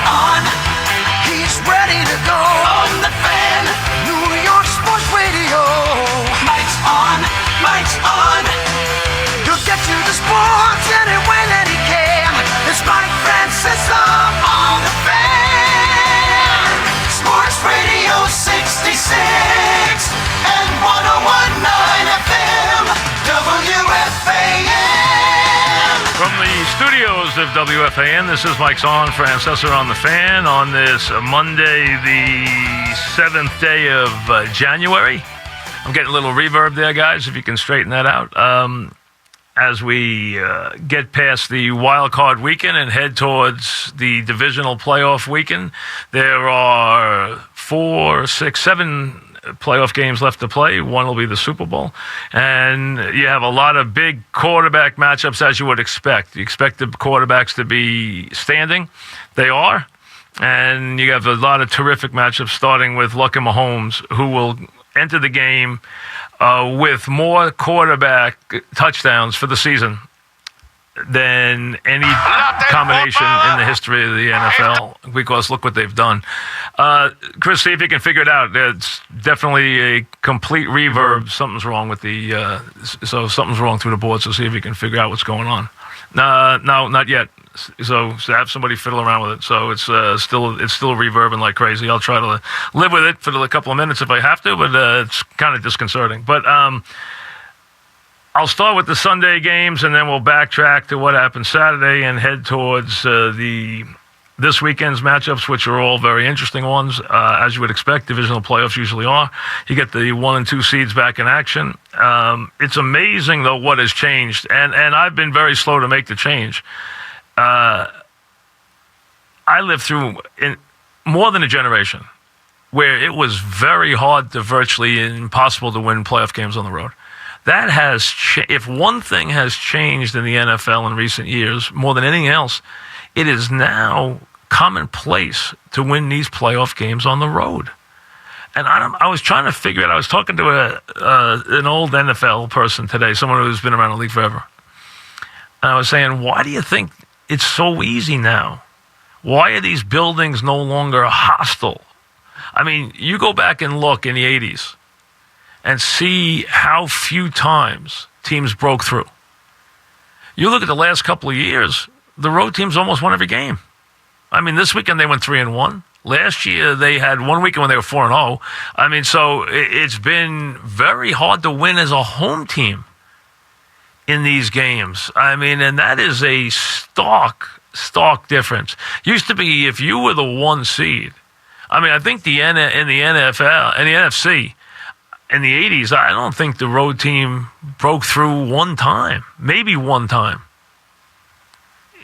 on. He's ready to go on the Fan. New York Sports Radio. Mike's on. Mike's on. He'll get you the sports any way that he can. It's Mike Francesa on the Fan. Sports Radio 66 and 101.9 FM. WFAN. From the studios of WFAN, this is Mike's on Francesa on the Fan on this Monday, the 7th day of January. I'm getting a little reverb there, guys, if you can straighten that out. As we get past the wild card weekend and head towards the divisional playoff weekend, there are 4, 6, 7 playoff games left to play. One will be the Super Bowl. And you have a lot of big quarterback matchups, as you would expect. You expect the quarterbacks to be standing. They are. And you have a lot of terrific matchups, starting with Luck and Mahomes, who will enter the game with more quarterback touchdowns for the season than any combination in the history of the NFL, because look what they've done. Chris, see if you can figure it out. It's definitely a complete reverb. Something's wrong with so something's wrong through the board, so see if you can figure out what's going on. No, not yet. So have somebody fiddle around with it. So it's still reverbing like crazy. I'll try to live with it for a couple of minutes if I have to, but it's kind of disconcerting. But I'll start with the Sunday games, and then we'll backtrack to what happened Saturday and head towards this weekend's matchups, which are all very interesting ones, as you would expect. Divisional playoffs usually are. You get the 1 and 2 seeds back in action. It's amazing, though, what has changed, and I've been very slow to make the change. I lived through more than a generation where it was very hard to virtually impossible to win playoff games on the road. That has if one thing has changed in the NFL in recent years, more than anything else, it is now commonplace to win these playoff games on the road. And I was trying to figure it out. I was talking to an old NFL person today, someone who's been around the league forever. And I was saying, why do you think it's so easy now? Why are these buildings no longer hostile? I mean, you go back and look in the 80s and see how few times teams broke through. You look at the last couple of years, the road teams almost won every game. I mean, this weekend they went 3-1. Last year they had one weekend when they were 4-0. I mean, so it's been very hard to win as a home team in these games. I mean, and that is a stark difference. Used to be if you were the 1 seed. I mean, I think in the NFL, in the NFC, in the 80s, I don't think the road team broke through one time, maybe one time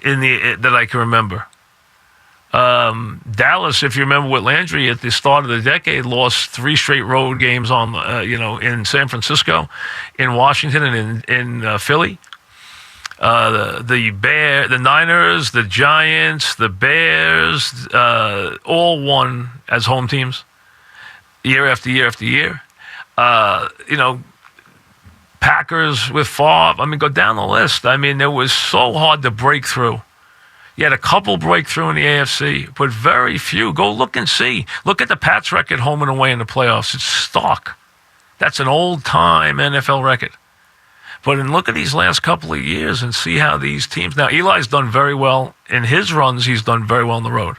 that I can remember. Dallas, if you remember with Landry at the start of the decade, lost 3 straight road games in San Francisco, in Washington, and in Philly. The Niners, the Giants, the Bears, all won as home teams year after year after year. Packers with Favre. I mean, go down the list. I mean, it was so hard to break through. You had a couple breakthrough in the AFC, but very few. Go look and see. Look at the Pats record home and away in the playoffs. It's stark. That's an old-time NFL record. But look at these last couple of years and see how these teams. Now, Eli's done very well in his runs. He's done very well on the road.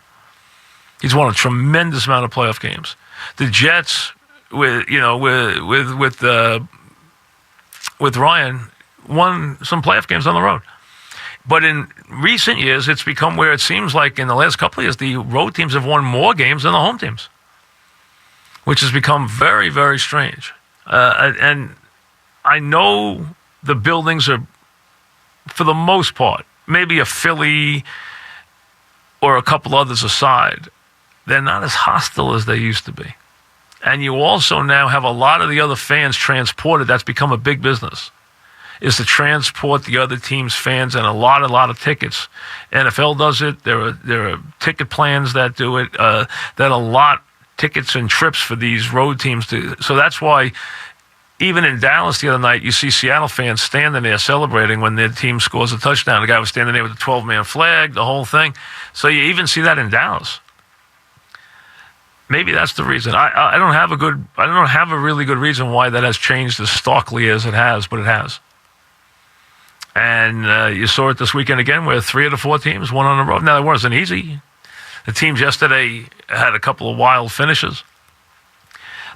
He's won a tremendous amount of playoff games. The Jets, with Ryan, won some playoff games on the road. But in recent years, it's become where it seems like in the last couple of years, the road teams have won more games than the home teams, which has become very, very strange. And I know the buildings are, for the most part, maybe a Philly or a couple others aside, they're not as hostile as they used to be. And you also now have a lot of the other fans transported. That's become a big business, is to transport the other team's fans, and a lot of tickets. NFL does it. There are ticket plans that do it. That a lot tickets and trips for these road teams. So that's why even in Dallas the other night, you see Seattle fans standing there celebrating when their team scores a touchdown. The guy was standing there with a 12-man flag, the whole thing. So you even see that in Dallas. Maybe that's the reason. I don't have a really good reason why that has changed as starkly as it has, but it has. And you saw it this weekend again, where 3 of the 4 teams won on the road. Now, it wasn't easy. The teams yesterday had a couple of wild finishes.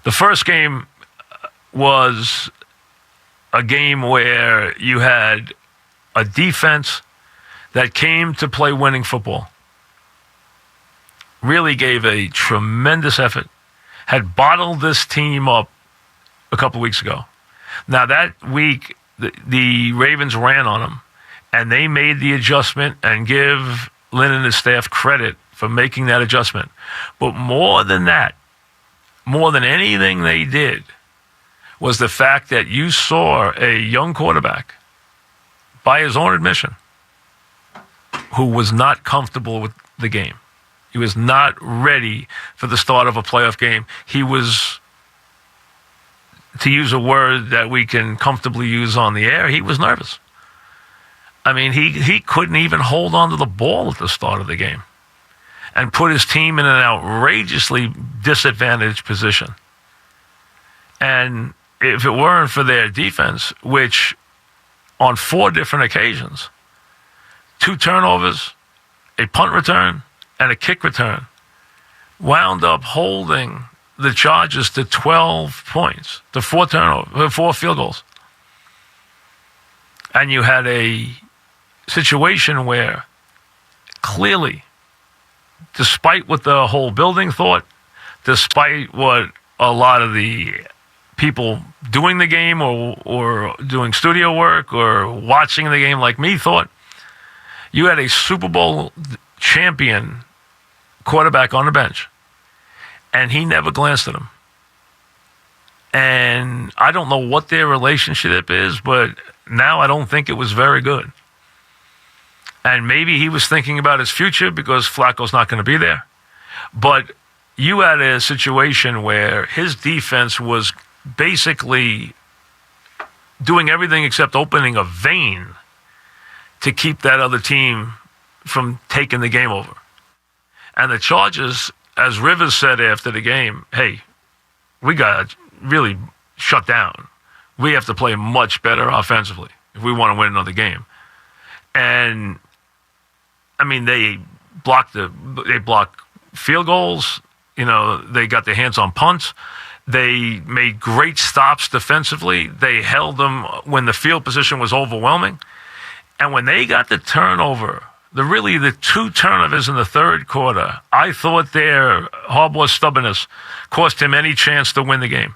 The first game was a game where you had a defense that came to play winning football. Really gave a tremendous effort. Had bottled this team up a couple of weeks ago. Now, that week, the Ravens ran on them, and they made the adjustment, and give Lynn and his staff credit for making that adjustment. But more than that, more than anything they did, was the fact that you saw a young quarterback, by his own admission, who was not comfortable with the game. He was not ready for the start of a playoff game. He was, to use a word that we can comfortably use on the air, he was nervous. I mean, he couldn't even hold on to the ball at the start of the game and put his team in an outrageously disadvantaged position. And if it weren't for their defense, which on 4 different occasions, 2 turnovers, a punt return, and a kick return, wound up holding the Chargers to 12 points, to 4 field goals. And you had a situation where clearly, despite what the whole building thought, despite what a lot of the people doing the game or doing studio work or watching the game like me thought, you had a Super Bowl champion quarterback on the bench, and he never glanced at him. And I don't know what their relationship is, but now I don't think it was very good. And maybe he was thinking about his future because Flacco's not going to be there. But you had a situation where his defense was basically doing everything except opening a vein to keep that other team from taking the game over. And the Chargers, as Rivers said after the game, hey, we got to really shut down. We have to play much better offensively if we want to win another game. And, I mean, they blocked field goals. You know, they got their hands on punts. They made great stops defensively. They held them when the field position was overwhelming. And when they got the turnover, the 2 turnovers in the third quarter, I thought their Harbaugh's stubbornness cost him any chance to win the game.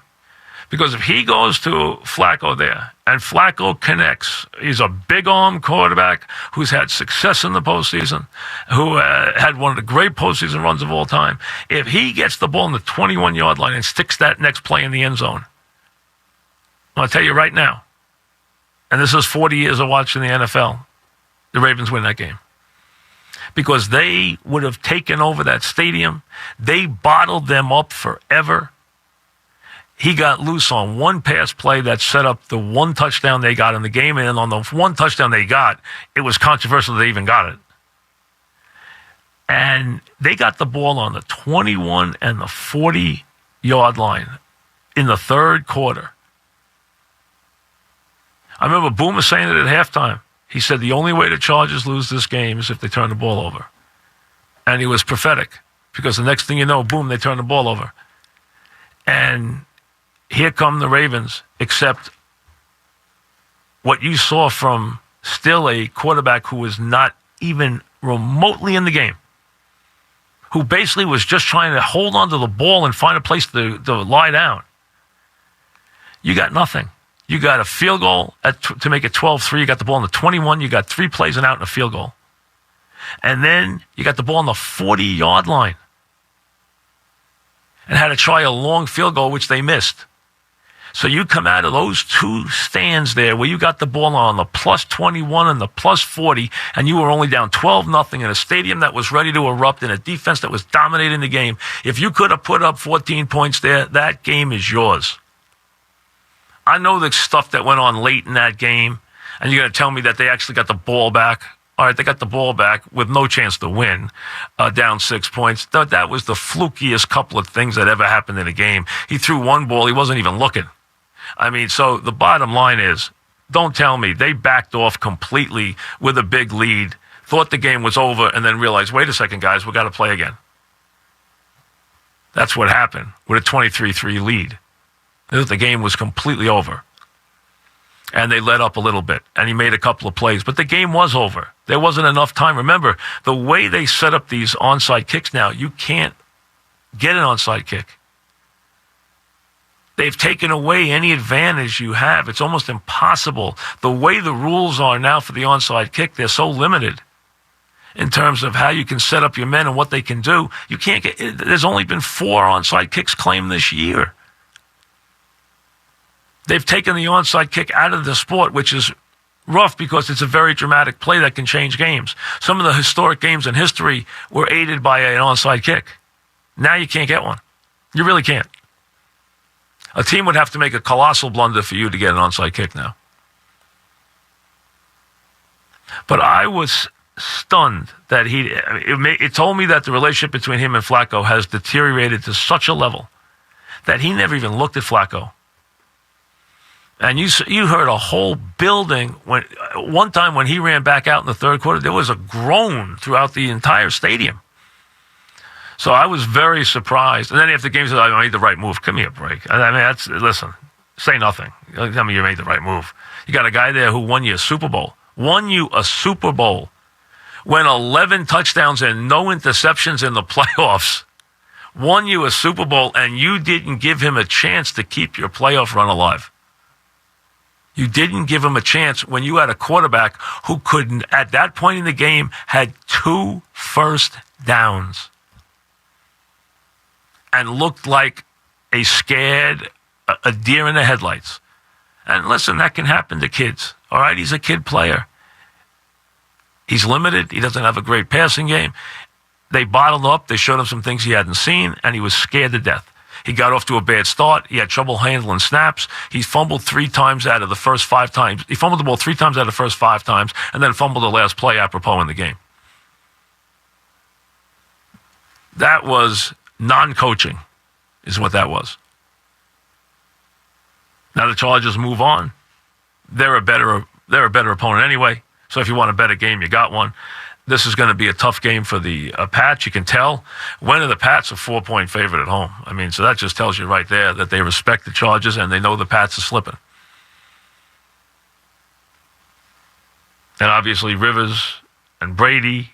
Because if he goes to Flacco there, and Flacco connects, he's a big-arm quarterback who's had success in the postseason, who had one of the great postseason runs of all time. If he gets the ball in the 21-yard line and sticks that next play in the end zone, I'll tell you right now, and this is 40 years of watching the NFL, the Ravens win that game. Because they would have taken over that stadium. They bottled them up forever. He got loose on one pass play that set up the one touchdown they got in the game. And on the one touchdown they got, it was controversial they even got it. And they got the ball on the 21 and the 40-yard line in the third quarter. I remember Boomer saying it at halftime. He said the only way the Chargers lose this game is if they turn the ball over. And he was prophetic, because the next thing you know, boom, they turn the ball over. And here come the Ravens, except what you saw from still a quarterback who was not even remotely in the game, who basically was just trying to hold on to the ball and find a place to lie down. You got nothing. You got a field goal to make it 12-3. You got the ball on the 21. You got 3 plays and out and a field goal. And then you got the ball on the 40-yard line and had to try a long field goal, which they missed. So you come out of those 2 stands there where you got the ball on the plus 21 and the plus 40, and you were only down 12-0 in a stadium that was ready to erupt, in a defense that was dominating the game. If you could have put up 14 points there, that game is yours. I know the stuff that went on late in that game, and you're going to tell me that they actually got the ball back. All right, they got the ball back with no chance to win, down 6 points. That was the flukiest couple of things that ever happened in a game. He threw one ball. He wasn't even looking. I mean, so the bottom line is, don't tell me they backed off completely with a big lead, thought the game was over, and then realized, wait a second, guys, we got to play again. That's what happened with a 23-3 lead. The game was completely over. And they let up a little bit, and he made a couple of plays. But the game was over. There wasn't enough time. Remember, the way they set up these onside kicks now, you can't get an onside kick. They've taken away any advantage you have. It's almost impossible. The way the rules are now for the onside kick, they're so limited in terms of how you can set up your men and what they can do. You can't get. There's only been 4 onside kicks claimed this year. They've taken the onside kick out of the sport, which is rough because it's a very dramatic play that can change games. Some of the historic games in history were aided by an onside kick. Now you can't get one. You really can't. A team would have to make a colossal blunder for you to get an onside kick now. But I was stunned that it told me that the relationship between him and Flacco has deteriorated to such a level that he never even looked at Flacco. And you heard a whole building. One time when he ran back out in the third quarter, there was a groan throughout the entire stadium. So I was very surprised. And then after the game, he said, I made the right move. Give me a break. I mean, listen, say nothing. Tell me you made the right move. You got a guy there who won you a Super Bowl. Won you a Super Bowl. Went 11 touchdowns and no interceptions in the playoffs. Won you a Super Bowl, and you didn't give him a chance to keep your playoff run alive. You didn't give him a chance when you had a quarterback who couldn't, at that point in the game, had 2 first downs and looked like a deer in the headlights. And listen, that can happen to kids. All right, he's a kid player. He's limited. He doesn't have a great passing game. They bottled up. They showed him some things he hadn't seen, and he was scared to death. He got off to a bad start. He had trouble handling snaps. He fumbled 3 times out of the first 5 times. He fumbled the ball 3 times out of the first 5 times, and then fumbled the last play apropos in the game. That was non-coaching, is what that was. Now the Chargers move on. They're a better opponent anyway. So if you want to bet a game, you got one. This is going to be a tough game for the Pats. You can tell. When are the Pats a 4-point favorite at home? I mean, so that just tells you right there that they respect the Chargers and they know the Pats are slipping. And obviously Rivers and Brady,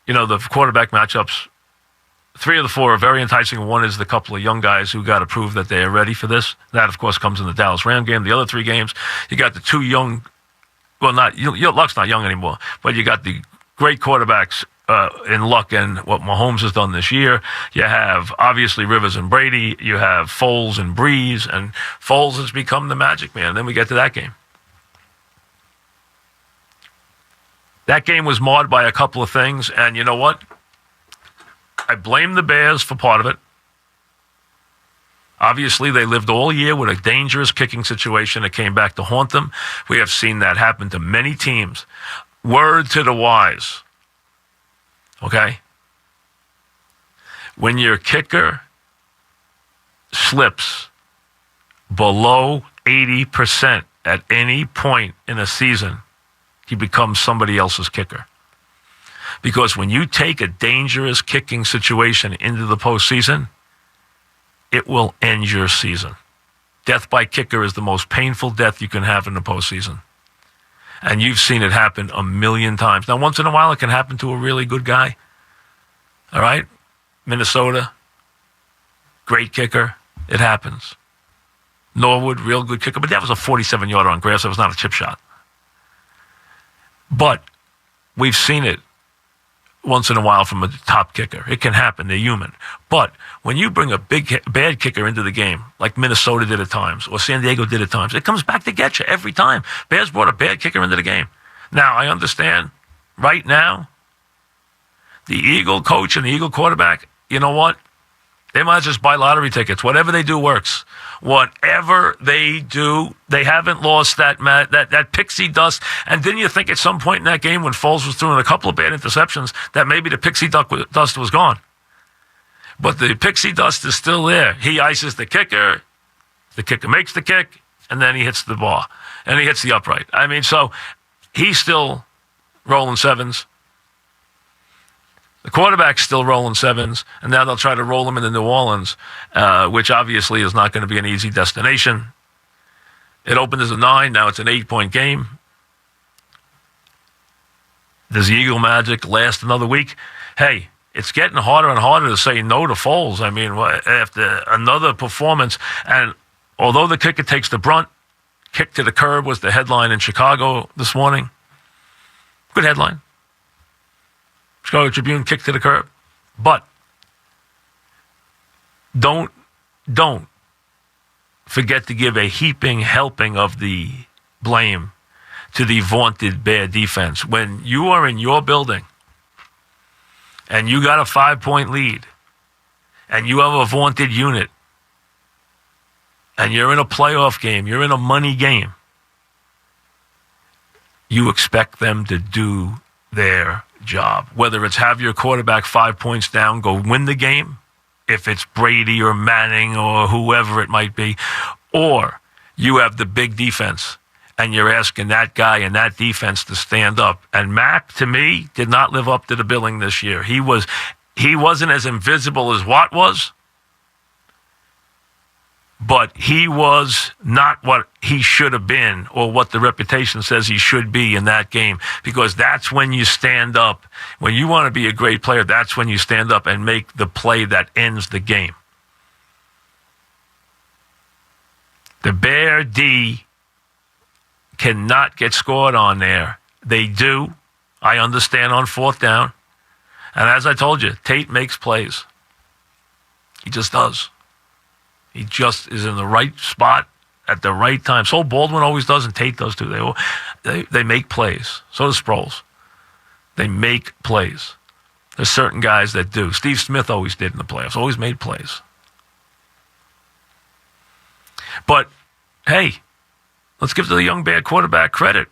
the quarterback matchups, 3 of the 4 are very enticing. One is the couple of young guys who got to prove that they are ready for this. That, of course, comes in the Dallas Ram game. The other 3 games, you got the 2 young, Luck's not young anymore, but you got the great quarterbacks in Luck and what Mahomes has done this year. You have, obviously, Rivers and Brady. You have Foles and Breeze, and Foles has become the magic man. And then we get to that game. That game was marred by a couple of things, and you know what? I blame the Bears for part of it. Obviously, they lived all year with a dangerous kicking situation that came back to haunt them. We have seen that happen to many teams. Word to the wise, okay? When your kicker slips below 80% at any point in a season, he becomes somebody else's kicker. Because when you take a dangerous kicking situation into the postseason, it will end your season. Death by kicker is the most painful death you can have in the postseason. And you've seen it happen a million times. Now, once in a while, it can happen to a really good guy. All right? Minnesota, great kicker. It happens. Norwood, real good kicker. But that was a 47-yarder on grass. That was not a chip shot. But we've seen it once in a while from a top kicker. It can happen. They're human. But when you bring a bad kicker into the game, like Minnesota did at times, or San Diego did at times, it comes back to get you every time. Bears brought a bad kicker into the game. Now, I understand, right now, the Eagle coach and the Eagle quarterback, you know what? They might just buy lottery tickets. Whatever they do works. Whatever they do, they haven't lost that pixie dust. And didn't you think at some point in that game when Foles was throwing a couple of bad interceptions that maybe the pixie dust was gone? But the pixie dust is still there. He ices the kicker makes the kick, and then he hits the bar. And he hits the upright. I mean, so he's still rolling sevens. The quarterback's still rolling sevens, and now they'll try to roll him into New Orleans, which obviously is not going to be an easy destination. It opened as a 9, now it's an 8-point game. Does the Eagle Magic last another week? Hey, it's getting harder and harder to say no to Foles. I mean, after another performance, and although the kicker takes the brunt, kick to the curb was the headline in Chicago this morning. Good headline. Chicago Tribune, kick to the curb. But don't forget to give a heaping helping of the blame to the vaunted bad defense. When you are in your building and you got a 5-point lead and you have a vaunted unit and you're in a playoff game, you're in a money game, you expect them to do their job. Whether it's have your quarterback 5 points down, go win the game, if it's Brady or Manning or whoever it might be, or you have the big defense and you're asking that guy and that defense to stand up. And Mac, to me, did not live up to the billing this year. He wasn't as invisible as Watt was, but he was not what he should have been or what the reputation says he should be in that game, because that's when you stand up. When you want to be a great player, that's when you stand up and make the play that ends the game. The Bear D cannot get scored on there. They do. I understand on 4th down. And as I told you, Tate makes plays. He just does. He just is in the right spot at the right time. So Baldwin always does, and Tate does too. They make plays. So does Sproles. They make plays. There's certain guys that do. Steve Smith always did in the playoffs. Always made plays. But, hey, let's give the young bad quarterback credit.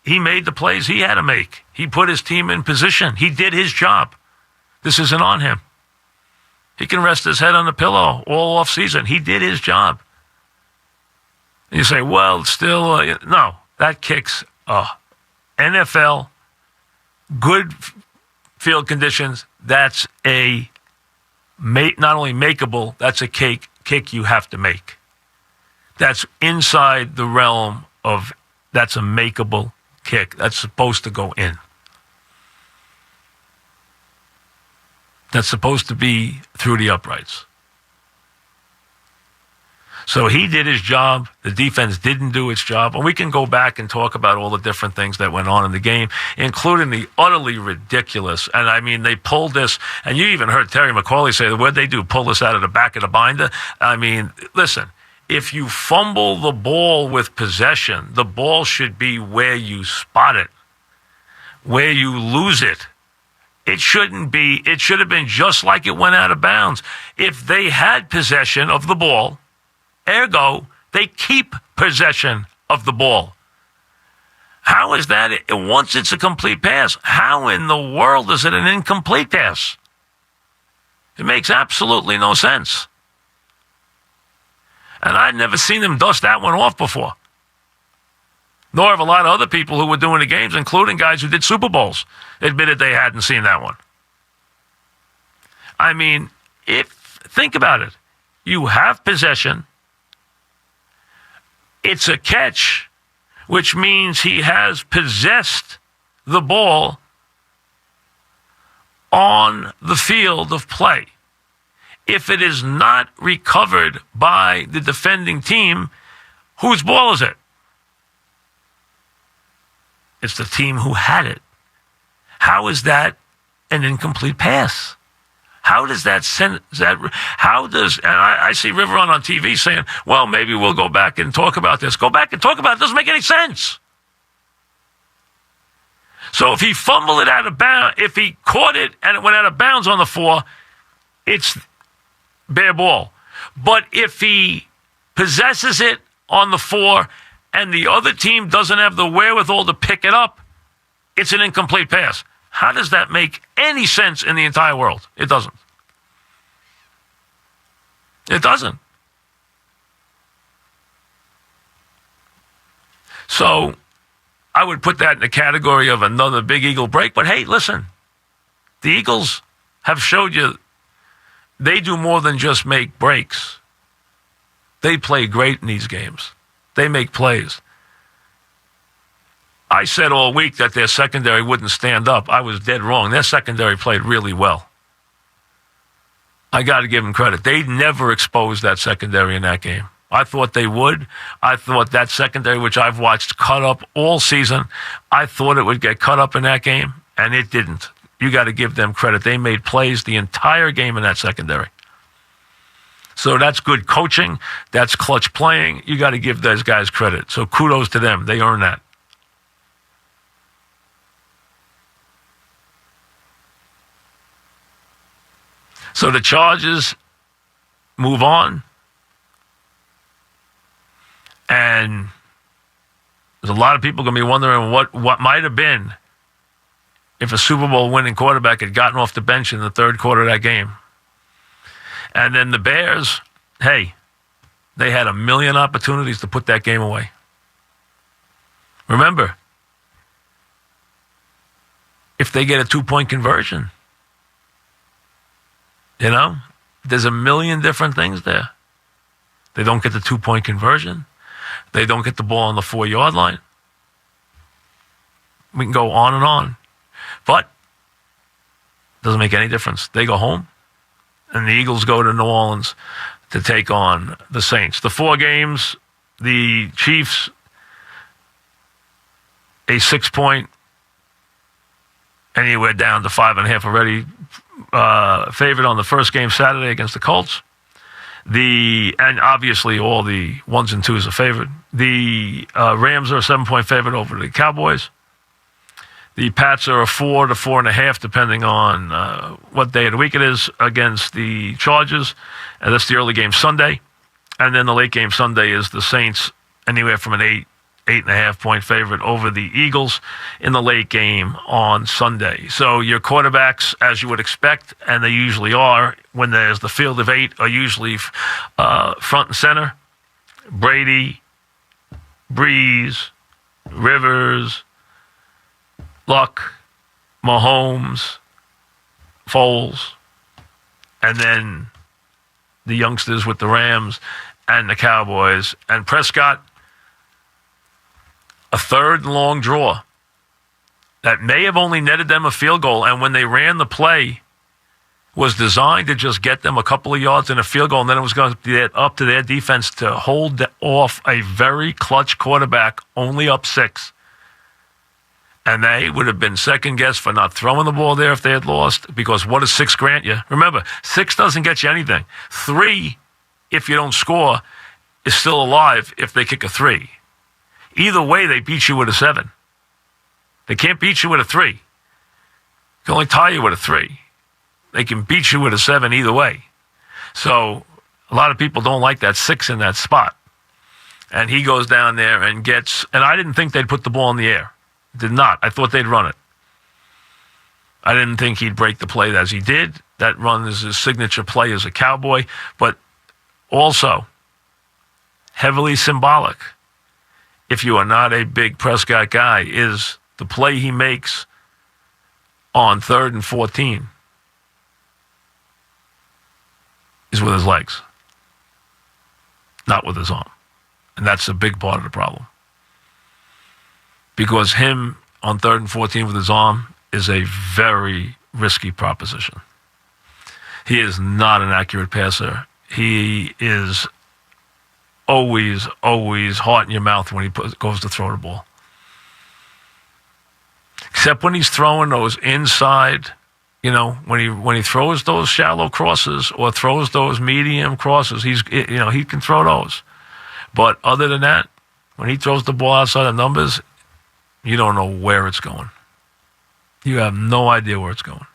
He made the plays he had to make. He put his team in position. He did his job. This isn't on him. He can rest his head on the pillow all off season. He did his job. And you say, well, still, no, that kicks NFL, good field conditions. That's not only makeable, that's a kick you have to make. That's inside the realm of, that's a makeable kick. That's supposed to go in. That's supposed to be through the uprights. So he did his job. The defense didn't do its job. And we can go back and talk about all the different things that went on in the game, including the utterly ridiculous. And I mean, they pulled this, and you even heard Terry McAuley say, what'd they do? Pull this out of the back of the binder? I mean, listen, if you fumble the ball with possession, the ball should be where you spot it, where you lose it. It shouldn't be. It should have been just like it went out of bounds. If they had possession of the ball, ergo, they keep possession of the ball. How is that? Once it's a complete pass, how in the world is it an incomplete pass? It makes absolutely no sense. And I'd never seen them dust that one off before. Nor have a lot of other people who were doing the games, including guys who did Super Bowls, admitted they hadn't seen that one. I mean, think about it. You have possession. It's a catch, which means he has possessed the ball on the field of play. If it is not recovered by the defending team, whose ball is it? It's the team who had it. How is that an incomplete pass? How does that send that? How does, and I see River on TV saying, well, maybe we'll go back and talk about this. Go back and talk about it. It doesn't make any sense. So if he fumbled it out of bounds, if he caught it and it went out of bounds on the 4, it's bare ball. But if he possesses it on the 4 and the other team doesn't have the wherewithal to pick it up, it's an incomplete pass. How does that make any sense in the entire world? It doesn't. It doesn't. So I would put that in the category of another big Eagle break. But hey, listen, the Eagles have showed you they do more than just make breaks. They play great in these games. They make plays. I said all week that their secondary wouldn't stand up. I was dead wrong. Their secondary played really well. I got to give them credit. They never exposed that secondary in that game. I thought they would. I thought that secondary, which I've watched cut up all season, I thought it would get cut up in that game, and it didn't. You got to give them credit. They made plays the entire game in that secondary. So that's good coaching. That's clutch playing. You got to give those guys credit. So kudos to them. They earn that. So the Chargers move on. And there's a lot of people going to be wondering what might have been if a Super Bowl winning quarterback had gotten off the bench in the third quarter of that game. And then the Bears, hey, they had a million opportunities to put that game away. Remember, if they get a 2-point conversion, there's a million different things there. They don't get the 2-point conversion. They don't get the ball on the 4-yard line. We can go on and on. But it doesn't make any difference. They go home, and the Eagles go to New Orleans to take on the Saints. The 4 games, the Chiefs, a 6-point, anywhere down to 5.5 already, favored on the first game Saturday against the Colts. And obviously all the 1s and 2s are favored. The Rams are a 7-point favorite over the Cowboys. The Pats are a 4 to 4.5, depending on what day of the week it is, against the Chargers. And that's the early game Sunday. And then the late game Sunday is the Saints, anywhere from an 8.5-point favorite over the Eagles in the late game on Sunday. So your quarterbacks, as you would expect, and they usually are, when there's the field of 8, are usually front and center. Brady, Breeze, Rivers, Luck, Mahomes, Foles, and then the youngsters with the Rams and the Cowboys. And Prescott, a third long draw that may have only netted them a field goal, and when they ran the play, was designed to just get them a couple of yards in a field goal, and then it was going to be up to their defense to hold off a very clutch quarterback, only up 6. And they would have been second-guessed for not throwing the ball there if they had lost, because what does 6 grant you? Remember, 6 doesn't get you anything. 3, if you don't score, is still alive if they kick a 3. Either way, they beat you with a 7. They can't beat you with a 3. They can only tie you with a 3. They can beat you with a 7 either way. So a lot of people don't like that 6 in that spot. And he goes down there and gets, and I didn't think they'd put the ball in the air. Did not. I thought they'd run it. I didn't think he'd break the play as he did. That run is his signature play as a Cowboy, but also heavily symbolic, if you are not a big Prescott guy, is the play he makes on 3rd and 14 is with his legs, not with his arm. And that's a big part of the problem. Because him on 3rd and 14 with his arm is a very risky proposition. He is not an accurate passer. He is always heart in your mouth when he goes to throw the ball. Except when he's throwing those inside, when he throws those shallow crosses or throws those medium crosses, he can throw those. But other than that, when he throws the ball outside the numbers, you don't know where it's going. You have no idea where it's going.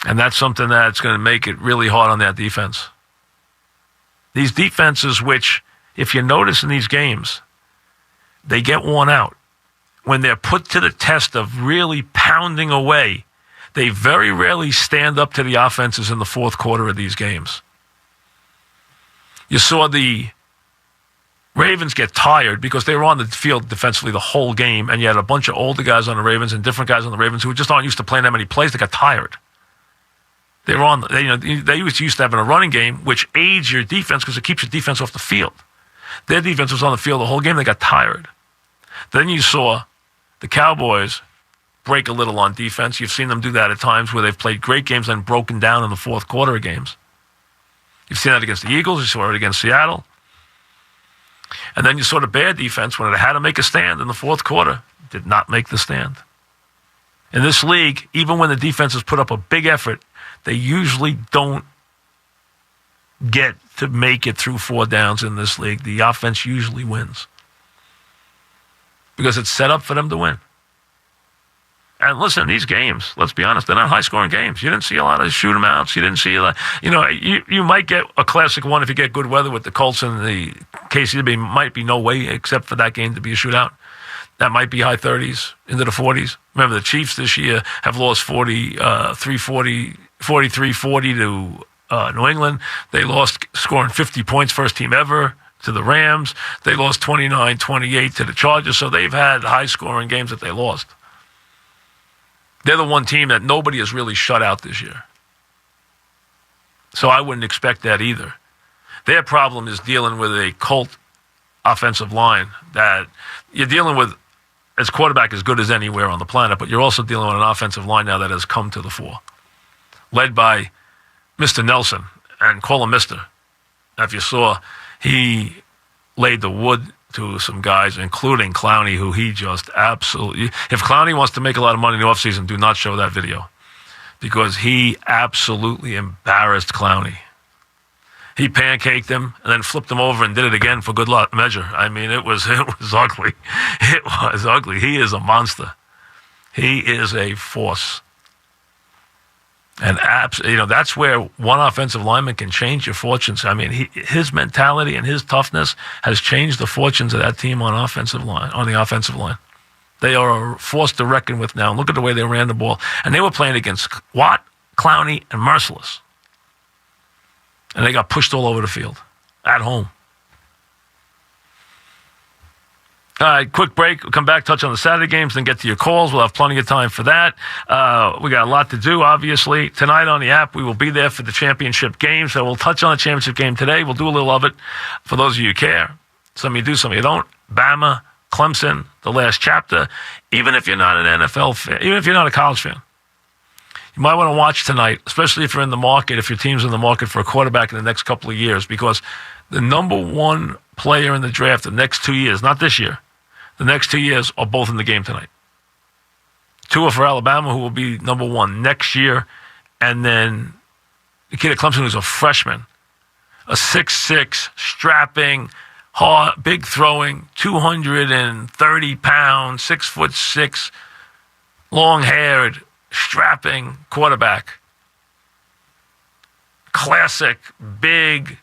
And that's something that's going to make it really hard on that defense. These defenses, which, if you notice in these games, they get worn out. When they're put to the test of really pounding away, they very rarely stand up to the offenses in the fourth quarter of these games. You saw the Ravens get tired because they were on the field defensively the whole game, and you had a bunch of older guys on the Ravens and different guys on the Ravens who just aren't used to playing that many plays. They got tired. They were on. They was used to having a running game, which aids your defense because it keeps your defense off the field. Their defense was on the field the whole game. They got tired. Then you saw the Cowboys break a little on defense. You've seen them do that at times where they've played great games and broken down in the fourth quarter of games. You've seen that against the Eagles. You saw it against Seattle. And then you saw the bad defense when it had to make a stand in the fourth quarter. Did not make the stand. In this league, even when the defenses put up a big effort, they usually don't get to make it through 4 downs in this league. The offense usually wins because it's set up for them to win. And listen, these games, let's be honest, they're not high-scoring games. You didn't see a lot of shoot-em-outs. You didn't see a lot. You might get a classic one if you get good weather with the Colts and the KC. There might be no way except for that game to be a shootout. That might be high 30s into the 40s. Remember, the Chiefs this year have lost 43-40 to New England. They lost scoring 50 points, first team ever, to the Rams. They lost 29-28 to the Chargers. So they've had high-scoring games that they lost. They're the one team that nobody has really shut out this year. So I wouldn't expect that either. Their problem is dealing with a Colt offensive line that you're dealing with as quarterback as good as anywhere on the planet, but you're also dealing with an offensive line now that has come to the fore, led by Mr. Nelson, and call him Mr. If you saw, he laid the wood to some guys, including Clowney, who he just absolutely... If Clowney wants to make a lot of money in the offseason, do not show that video because he absolutely embarrassed Clowney. He pancaked him and then flipped him over and did it again for good luck measure. I mean, it was ugly. It was ugly. He is a monster. He is a force. And that's where one offensive lineman can change your fortunes. I mean, his mentality and his toughness has changed the fortunes of that team on the offensive line. They are a force to reckon with now. Look at the way they ran the ball. And they were playing against Watt, Clowney, and Merciless. And they got pushed all over the field at home. All right, quick break. We'll come back, touch on the Saturday games, then get to your calls. We'll have plenty of time for that. We got a lot to do, obviously. Tonight on the app, we will be there for the championship game. So we'll touch on the championship game today. We'll do a little of it for those of you who care. Some of you do, some of you don't. Bama, Clemson, the last chapter. Even if you're not an NFL fan, even if you're not a college fan, you might want to watch tonight, especially if you're in the market, if your team's in the market for a quarterback in the next couple of years, because the number one player in the draft the next 2 years, not this year, the next 2 years are both in the game tonight. Tua for Alabama, who will be number one next year, and then the kid at Clemson who's a freshman, a 6'6", strapping, hard, big throwing, 230 pounds, 6'6", long-haired, strapping quarterback. Classic, big,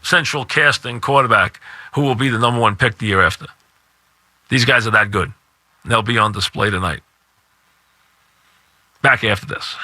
central casting quarterback who will be the number one pick the year after. These guys are that good. They'll be on display tonight. Back after this.